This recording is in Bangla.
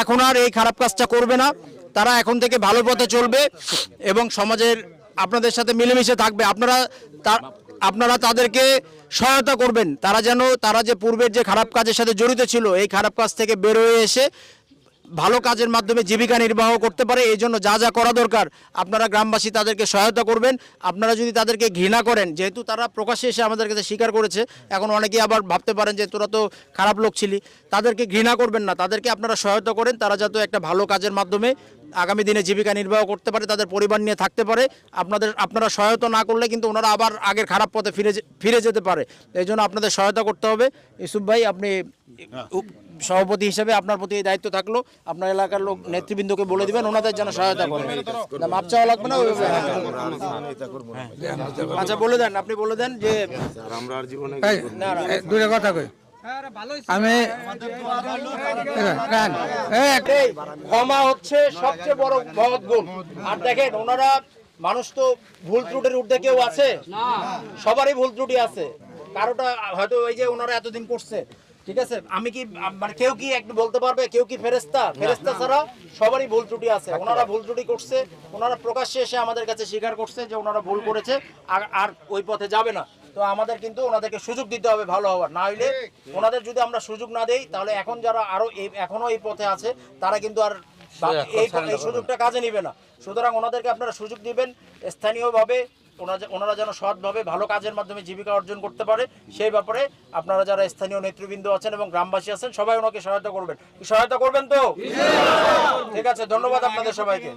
এখন আর এই খারাপ কাজটা করবে না, তারা এখন থেকে ভালো পথে চলবে এবং সমাজের আপনাদের সাথে মিলেমিশে থাকবে। আপনারা তাদেরকে সহায়তা করবেন, তারা যে পূর্বের যে খারাপ কাজের সাথে জড়িত ছিল এই খারাপ কাজ থেকে বের হয়ে এসে ভালো কাজের মাধ্যমে জীবিকা নির্বাহ করতে পারে। এই জন্য যা যা করা দরকার আপনারা গ্রামবাসী তাদেরকে সহায়তা করবেন। আপনারা যদি তাদেরকে ঘৃণা করেন, যেহেতু তারা প্রকাশ্যে এসে আমাদের কাছে স্বীকার করেছে, এখন অনেকেই আবার ভাবতে পারেন যে তোরা তো খারাপ লোক ছিলি, তাদেরকে ঘৃণা করবেন না, তাদেরকে আপনারা সহায়তা করেন, তারা যাতে একটা ভালো কাজের মাধ্যমে আগামী দিনে জীবিকা নির্বাহ করতে পারে, তাদের পরিবার নিয়ে থাকতে পারে। আপনারা সহায়তা না করলে কিন্তু ওনারা আবার আগের খারাপ পথে ফিরে যেতে পারে। এই জন্য আপনাদের সহায়তা করতে হবে। ইউসুফ ভাই, আপনি সভাপতি হিসেবে আপনার প্রতি এই দায়িত্ব থাকলো, আপনার এলাকার লোক নেতৃবৃন্দকে বলে দিবেন ওনাদের যেন সহায়তা করেন। মাপ চাওয়া লাগবে না? আচ্ছা বলে দেন, আপনি বলে দেন যে দুটো কথা কই আমি ক্ষমা হচ্ছে সবচেয়ে বড় মহৎ গুণ। আর দেখেন ওনারা মানুষ তো ভুল ত্রুটির ঊর্ধ্বে কেউ আছে? সবারই ভুল ত্রুটি আছে। কারোটা হয়তো ওই যে ওনারা এতদিন করছে, ঠিক আছে, আমি কি মানে কেউ কি একটু বলতে পারবে কেউ কি ফেরেশতা? ফেরেশতা ছাড়া সবারই ভুল ত্রুটি আছে। ওনারা ভুল ত্রুটি করছে, ওনারা প্রকাশ্যে এসে আমাদের কাছে স্বীকার করছে যে ওনারা ভুল করেছে, আর ওই পথে যাবে না। তো আমাদের কিন্তু ওনাদেরকে সুযোগ দিতে হবে ভালো হওয়ার, না হইলে ওনাদের যদি আমরা সুযোগ না দেই তাহলে এখন যারা আরো এখনো এই পথে আছে তারা কিন্তু আর এই সুযোগটা কাজে নিবে না। সুতরাং ওনাদেরকে আপনারা সুযোগ দিবেন স্থানীয়ভাবে, ওনারা যেন সৎভাবে ভালো কাজের মাধ্যমে জীবিকা অর্জন করতে পারে। সেই ব্যাপারে আপনারা যারা স্থানীয় নেতৃবৃন্দ আছেন এবং গ্রামবাসী আছেন সবাই ওনাকে সহায়তা করবেন। সহায়তা করবেন তো? ঠিক আছে, ধন্যবাদ আপনাদের সবাইকে।